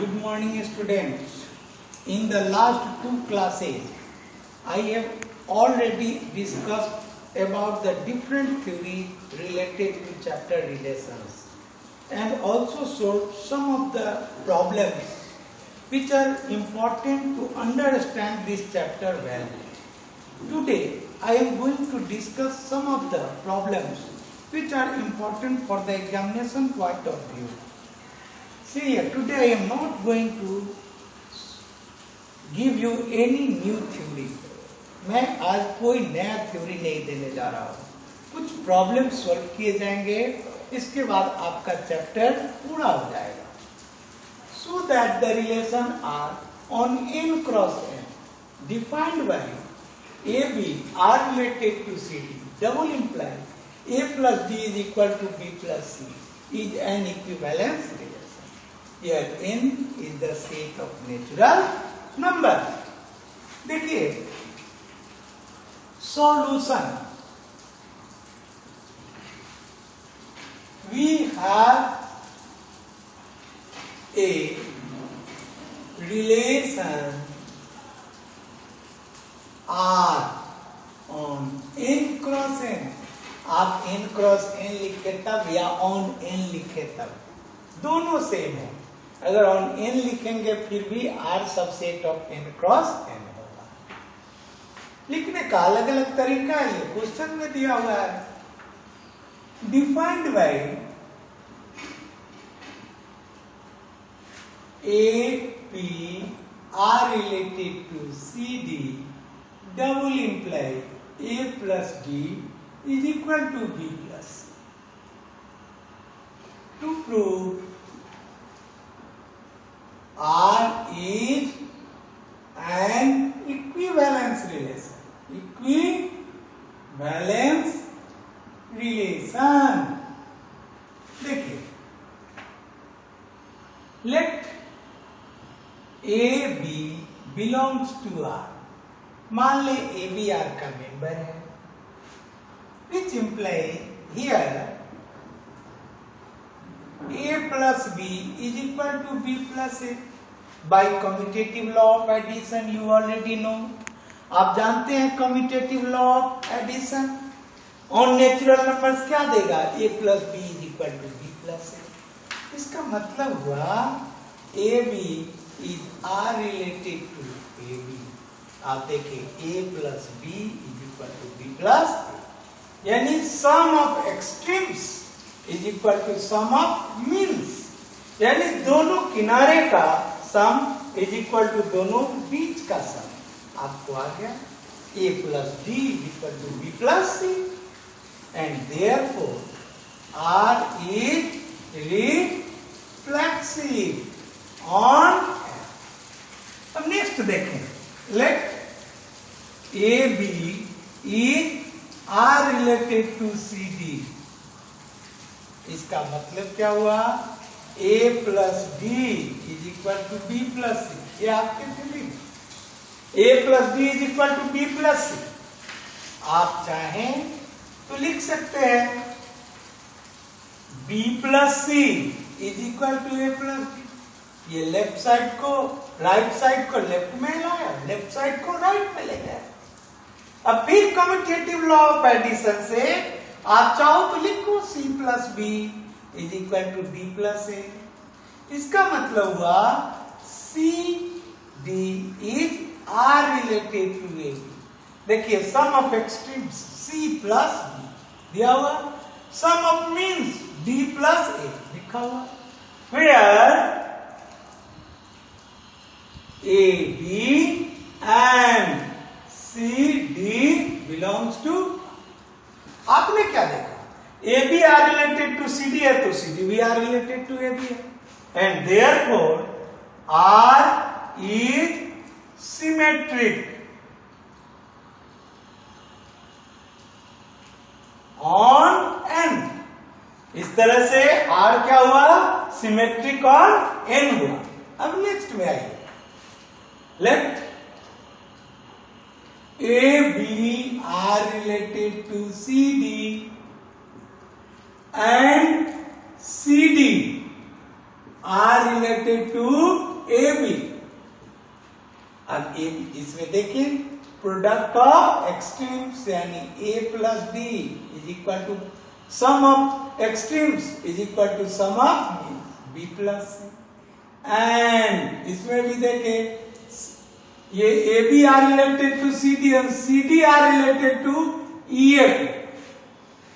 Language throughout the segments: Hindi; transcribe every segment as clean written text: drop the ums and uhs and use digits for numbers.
Good morning, students. In the last two classes, I have already discussed about the different theories related to chapter relations and also solved some of the problems which are important to understand this chapter well. Today, I am going to discuss some of the problems which are important for the examination point of view. See here, today I am not going to give you any new theory. मैं आज कोई नया थ्योरी नहीं देने जा रहा हूँ. कुछ प्रॉब्लम सॉल्व किए जाएंगे, इसके बाद आपका चैप्टर पूरा हो जाएगा. So that the relation are on n cross n defined by AB are related to CD. Double imply A plus D is equal to B plus C is an equivalence relation. Here n is the set of natural number. देखिए solution. We have a relation R on n cross n. आप n cross n लिखे तब या on n लिखे तब दोनों सेम है. अगर on n लिखेंगे फिर भी R subset of n cross n होगा. लिखने का अलग अलग तरीका है, ये क्वेश्चन में दिया हुआ है. Defined by AP are related to CD double imply A plus D is equal to B plus C. To prove R is an equivalence relation. Equivalence relation. देखिए, let AB belongs to R. मान ले AB R का मेंबर है, which imply here A plus B is equal to B plus A. By commutative law of addition you already know. आप जानते हैं commutative law of addition. On natural numbers क्या देगा? A plus B is equal to B plus A. इसका मतलब हुआ AB is R related to AB. आप देखिए A plus B is equal to B plus A. यानी sum of extremes is equal to sum of means. यानी दोनों किनारे का सम is equal to दोनों बीच का सम. आपको आ गया A plus D is equal to B plus C. And therefore R is reflexive on F. अब नेक्स्ट देखें. Let AB is R related to CD. इसका मतलब क्या हुआ? A plus D is equal to B plus C. ये आपके feeling. A plus D is equal to B plus C. आप चाहें तो लिख सकते हैं B plus C is equal to A plus D. ये लेफ्ट साइड को राइट साइड को लेफ्ट में लाया, लेफ्ट साइड को राइट में ले गया. अब फिर कम्यूटेटिव लॉ ऑफ एडिशन से आप चाहो तो लिखो C plus B is equal to B plus A. इसका मतलब हुआ C D is R related to A. देखिए sum of extremes C plus B दिया हुआ, sum of means D plus A लिखा हुआ. Where AB and CD belongs to. आपने क्या देखा? AB are related to CD है तो CD भी are related to AB है. And therefore R is symmetric on N. इस तरह से R क्या हुआ? सिमेट्रिक on N हुआ. अब नेक्स्ट में आइए. Let AB are related to CD and CD are related to A B. अब इसमें देखिए प्रोडक्ट ऑफ एक्सट्रीम्स यानी A plus B is equal to sum of extremes is equal to sum of B plus C. And इसमें भी देखें ये A B are related to C D and C D are related to E F.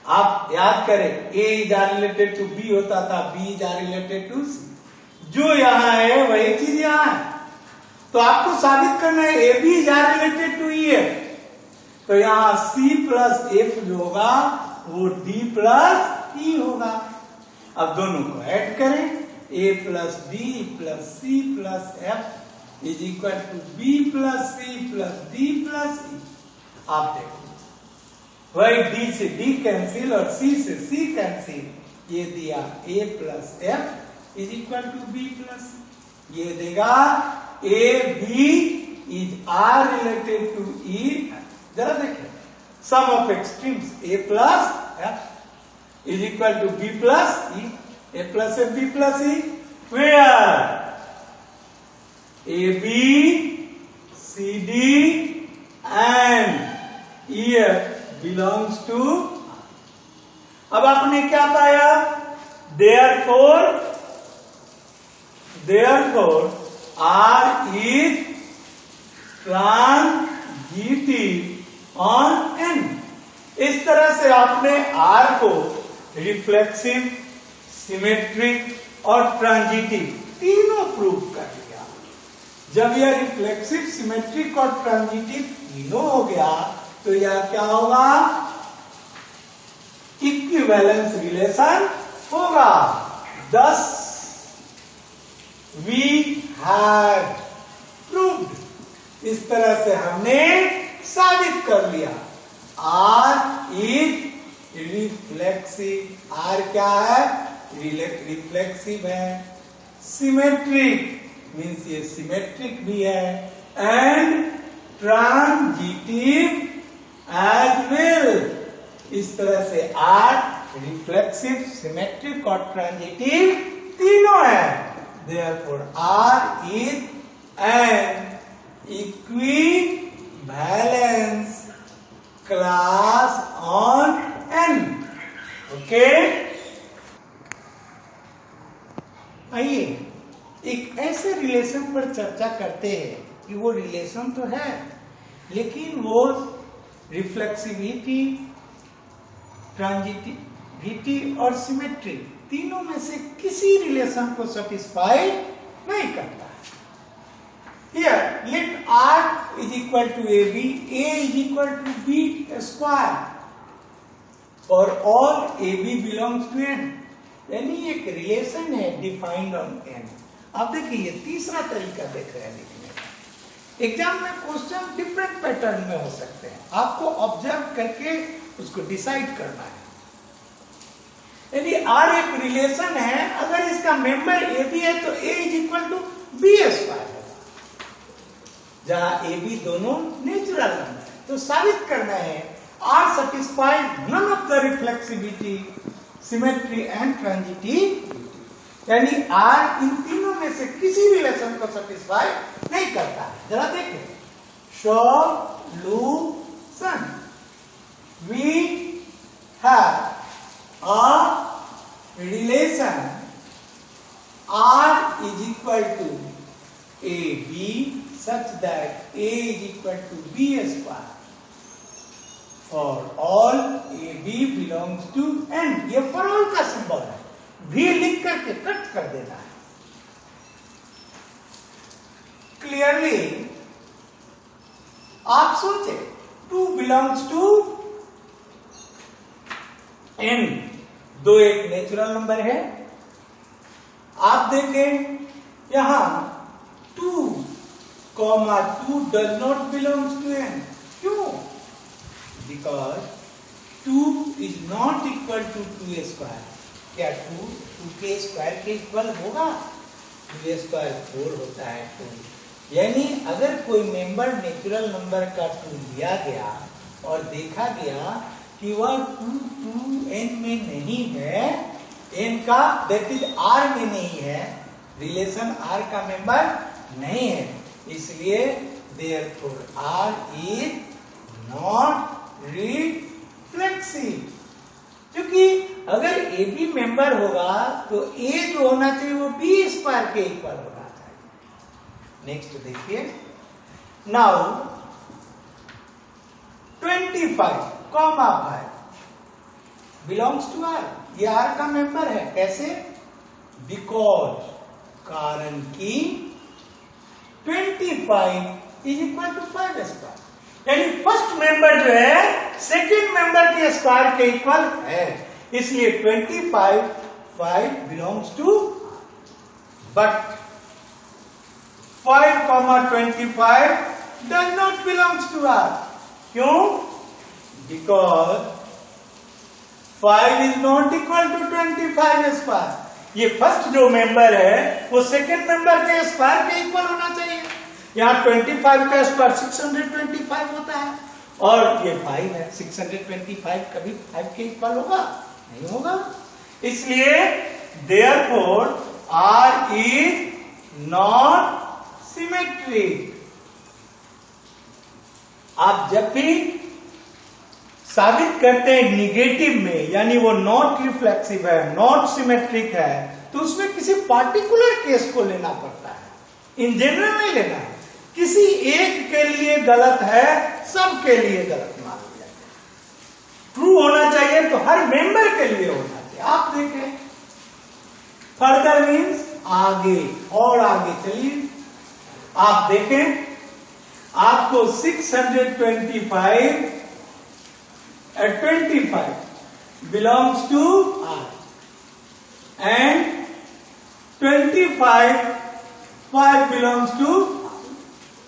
आप याद करें A is are related to B होता था, B is are related to सी। जो यहां है वही चीज यहां है। तो आपको साबित करना है A B is are related to E F. तो यहां सी प्लस एफ जो होगा वो डी प्लस ई होगा। अब दोनों को ऐड करें, A plus B plus C plus F is equal to B plus C plus D plus E. आप देखो वही डी से डी कैंसिल और सी से सी कैंसिल, ये दिया A plus F is equal to B plus C. ये देगा A B is are related to E. जरा देखें sum of extremes A plus F is equal to B plus E. A plus F B plus E where A B C D and E F belongs to। अब आपने क्या पाया? therefore R is transitive on N। इस तरह से आपने R को रिफ्लेक्सिव, सिमेट्रिक और ट्रांजिटिव तीनों प्रूव कर लिया। जब यह रिफ्लेक्सिव, सिमेट्रिक और ट्रांजिटिव तीनों हो गया तो यह क्या होगा? इक्विवेलेंस रिलेशन होगा। Thus we have proved। इस तरह से हमने साबित कर लिया R is रिफ्लेक्सिव। R क्या है? रिफ्लेक्सिव है। सिमेट्रिक मीन्स ये सिमेट्रिक भी है एंड ट्रांजिटिव एज वेल। इस तरह से R रिफ्लेक्सिव, सिमेट्रिक और ट्रांजिटिव तीनों है। Therefore R is an equivalence class on N। Okay, आइए एक ऐसे रिलेशन पर चर्चा करते हैं कि वो रिलेशन तो है लेकिन वो रिफ्लेक्सिविटी, ट्रांजिटिविटी और सिमेट्री तीनों में से किसी रिलेशन को सेटिस्फाई नहीं करता। Here let R is equal to AB, A is equal to B square for all AB belongs to N। यानी एक रिलेशन है डिफाइंड ऑन N। आप देखिए तीसरा तरीका देख रहे हैं लिखने का। एग्जाम में क्वेश्चन डिफरेंट पैटर्न में हो सकते हैं, आपको ऑब्जर्व करके उसको डिसाइड करना है। यदि R एक रिलेशन है, अगर इसका मेंबर ए बी है तो A is equal to B square होगा, जहां ए बी दोनों नेचुरल नंबर है। तो साबित करना है R satisfies none of the reflexivity, symmetry and transitivity। यानी R इन तीनों में से किसी रिलेशन को सेटिस्फाई नहीं करता। जरा देखें solution. We have a relation R is equal to AB such that A is equal to B square for all AB belongs to N। ये for all का सिंबल है, भी लिख करके कट कर देना है। क्लियरली आप सोचे 2 belongs to N, दो एक नेचुरल नंबर है। आप देखें यहां 2, 2 does not belongs to N। क्यों? Because 2 is not equal to 2a square। क्या 2 2k स्क्वायर के इक्वल होगा? 2a स्क्वायर 4 होता है 2। यानी अगर कोई मेंबर नेचुरल नंबर का 2 लिया गया और देखा गया कि वह 2 n में नहीं है, n का दैट इज R में नहीं है, रिलेशन आर का मेंबर नहीं है, इसलिए therefore R is not reflexive. क्योंकि अगर ए बी मेंबर होगा तो ए जो होना चाहिए वो बी स्क्वायर के इक्वल होना चाहिए। नेक्स्ट देखिए, now 25 comma 5 belongs to R, ये आर का मेंबर है। कैसे? बिकॉज, कारण कि 25 इज इक्वल टू 5 स्क्वायर, यानी फर्स्ट मेंबर जो है सेकंड मेंबर के स्क्वायर के इक्वल है, इसलिए 25 belongs to, but 5,25 does not belongs to R. क्यों? Because 5 is not equal to 25 square. ये फर्स्ट जो मेंबर है वो सेकंड मेंबर के स्क्वायर के इक्वल होना चाहिए। यहाँ 25 का स्क्वायर 625 होता है और ये 5 है, 625 कभी 5 के इक्वल होगा? नहीं होगा। इसलिए therefore R is not symmetric. आप जब भी साबित करते हैं निगेटिव में, यानी वो नॉट रिफ्लेक्सिव है, नॉट सिमेट्रिक है, तो उसमें किसी पार्टिकुलर केस को लेना पड़ता है, इन जनरल नहीं लेना है। किसी एक के लिए गलत है, सबके लिए गलत मान लिया जाए। ट्रू होना चाहिए तो हर मेंबर के लिए होना चाहिए। आप देखें, फर्दर मीन्स आगे और आगे चलिए। आप देखें, आपको 625 belongs to R and 5 belongs to R.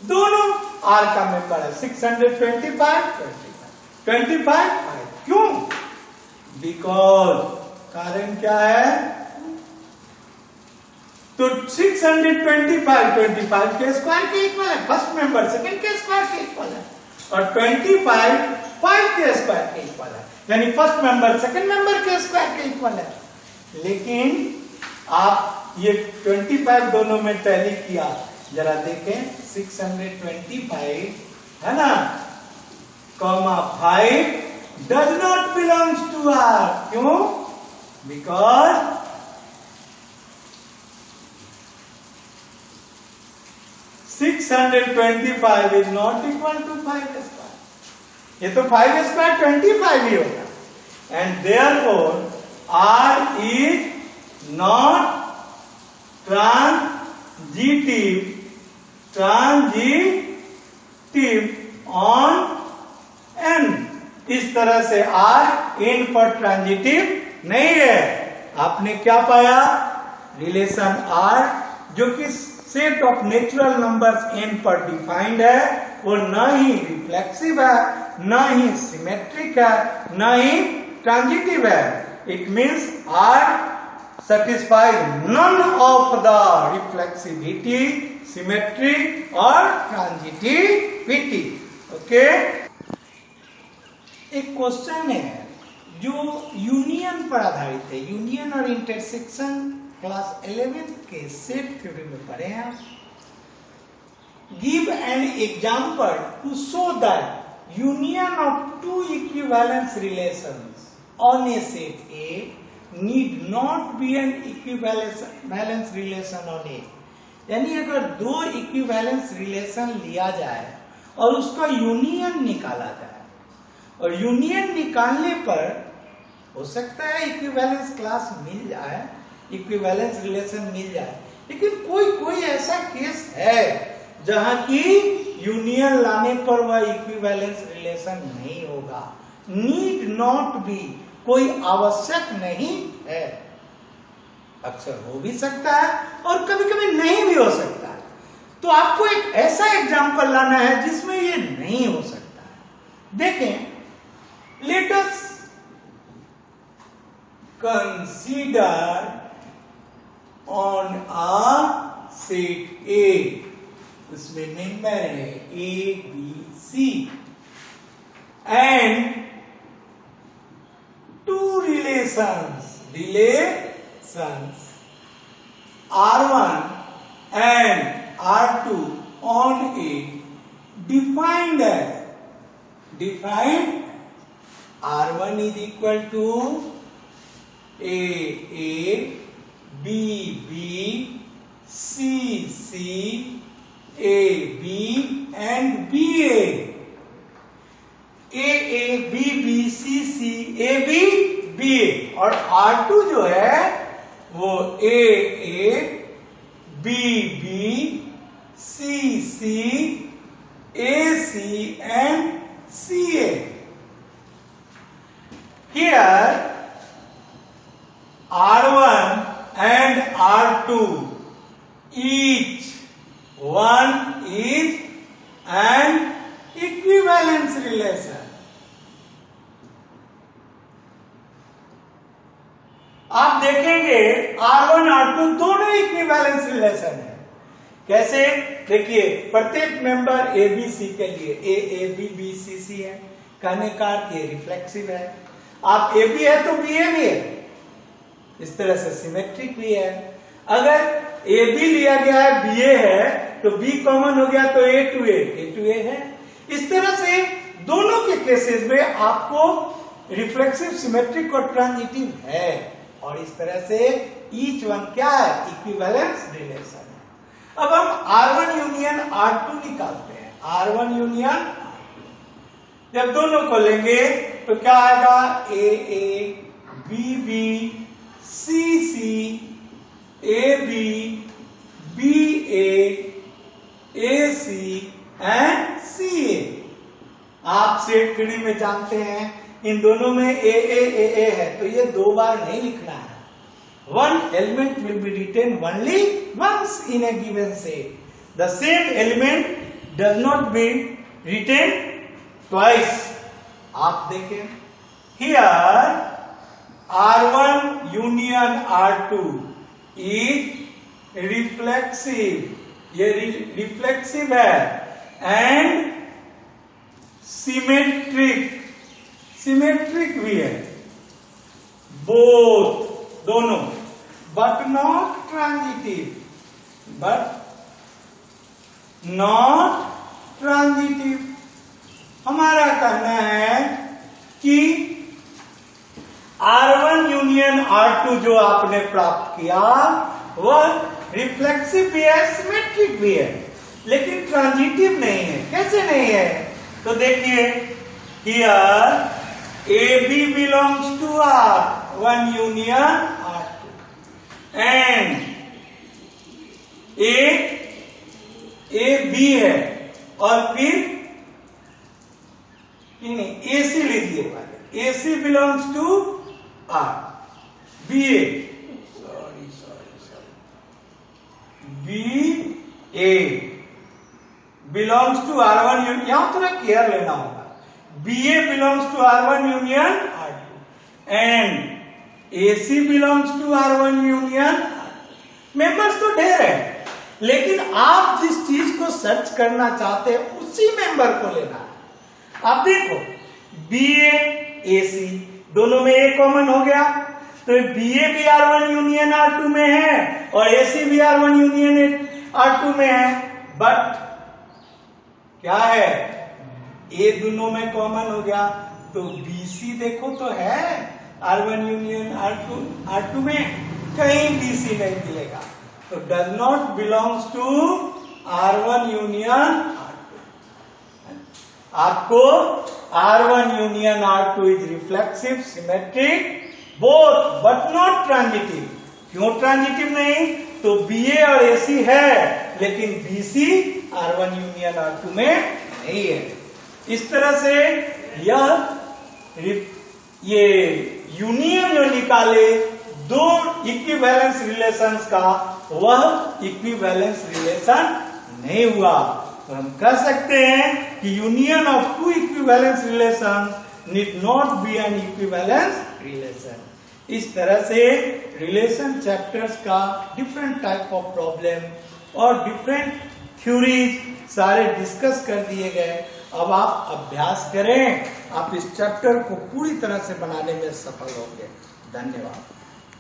दोनों R का मेंबर है। 625 25 5। क्यों? बिकॉज, कारण क्या है? तो 625 के स्क्वायर के इक्वल है, फर्स्ट मेंबर सेकंड के स्क्वायर के इक्वल है, और 25 5 के स्क्वायर के इक्वल है, यानी फर्स्ट मेंबर सेकंड मेंबर के स्क्वायर के इक्वल है। लेकिन आप ये 25 दोनों में टैली किया, जरा देखें, 625 है ना, comma 5 does not belongs to R. क्यों? Because 625 is not equal to 5 square. ये तो 5 स्क्वायर 25 ही होगा, and therefore R is not transitive on N. इस तरह से आर एन पर ट्रांजिटिव नहीं है। आपने क्या पाया? रिलेशन आर जो कि set of natural numbers n पर डिफाइंड है, वो न ही रिफ्लेक्सिव है, न ही सिमेट्रिक है, न ही ट्रांजिटिव है। It means R satisfies none of the reflexivity, symmetry और transitivity. ओके? एक क्वेश्चन है जो यूनियन पर आधारित है। यूनियन और इंटरसेक्शन क्लास 11th के सेट थ्योरी में पढ़े हैं। Give an example to show that union of two equivalence relations on a set A need not be an equivalence relation on A. यानी अगर दो इक्विवेलेंस रिलेशन लिया जाए और उसका यूनियन निकाला जाए, और यूनियन निकालने पर हो सकता है इक्विवेलेंस क्लास मिल जाए, इक्विवेलेंस रिलेशन मिल जाए, लेकिन कोई ऐसा केस है जहां की यूनियन लाने पर वह इक्विवेलेंस रिलेशन नहीं होगा। नीड नॉट बी, कोई आवश्यक नहीं है। अक्सर हो भी सकता है और कभी कभी नहीं भी हो सकता है। तो आपको एक ऐसा एग्जांपल लाना है जिसमें ये नहीं हो सकता है। देखें, let us consider on a set A, उसमें मेंबर है A B C and two relations R1 and R2 on A defined R1 is equal to A, B, C, A, B and BA. A, B, C, A, B, BA और R2 जो है वो A, B, C, AC and CA. Here R1 and R2 each one is an equivalence relation. आप देखेंगे R1 R2 दोनों इक्विवेलेंस रिलेशन है। कैसे? देखिए प्रत्येक मेंबर ABC के लिए A, B, C, C है, कहने का अर्थ ये रिफ्लेक्सिव है। आप AB है तो BA भी है, इस तरह से सिमेट्रिक भी है। अगर AB लिया गया है BA है तो B कॉमन हो गया तो A to A है। इस तरह से दोनों के केसेस में आपको रिफ्लेक्सिव, सिमेट्रिक और ट्रांजिटिव है और इस तरह से ईच वन क्या है? इक्विवेलेंस रिलेशन है। अब हम R1 यूनियन R2 निकालते हैं। R1 यूनियन जब दोनों को लेंगे तो क्या आएगा? A, B, C, AB, BA, AC and CA। आप सेट थ्योरी में जानते हैं इन दोनों में AA है तो ये दो बार नहीं लिखना है। One element will be written only once in a given set. The same element does not be written twice. आप देखें here R1 union R2 is reflexive, ये रिफ्लेक्सिव है एंड सिमेट्रिक भी है, बोथ दोनों, बट नॉट ट्रांजिटिव। हमारा कहना है कि R1 यूनियन R2 जो आपने प्राप्त किया वह रिफ्लेक्सिव भी है, सिमेट्रिक भी है, लेकिन ट्रांजिटिव नहीं है। कैसे नहीं है? तो देखिए here AB belongs to R1 union R2 and A B है और फिर AC लीजिए पहले, AC belongs to R, BA BA belongs to R1 union, यहां थोड़ा केयर लेना होगा। BA belongs to R1 union R2 and AC belongs to R1 union R2। Members तो ढेर है, लेकिन आप जिस चीज को सर्च करना चाहते हैं उसी मेंबर को लेना है। आप देखो BA AC दोनों में A कॉमन हो गया तो BA भी R1 यूनियन R2 में है और AC भी R1 यूनियन R2 में है, बट क्या है? A दोनों में कॉमन हो गया तो BC देखो तो है R1 यूनियन R2 में, कहीं BC नहीं मिलेगा तो does not belongs to R1 union R2। आपको R1 union R2 is reflexive, symmetric, both but not transitive. क्यों ट्रांजिटिव नहीं? तो BA और AC है लेकिन BC R1 यूनियन R2 में नहीं है। इस तरह से ये यूनियन जो निकाले दो इक्विवेलेंस रिलेशंस का, वह इक्विवेलेंस रिलेशन नहीं हुआ। तो हम कह सकते हैं कि union of two equivalence relation need not be an equivalence relation. इस तरह से रिलेशन चैप्टर्स का डिफरेंट टाइप ऑफ प्रॉब्लम और डिफरेंट थ्योरीज सारे डिस्कस कर दिए गए। अब आप अभ्यास करें, आप इस चैप्टर को पूरी तरह से बनाने में सफल होंगे। धन्यवाद।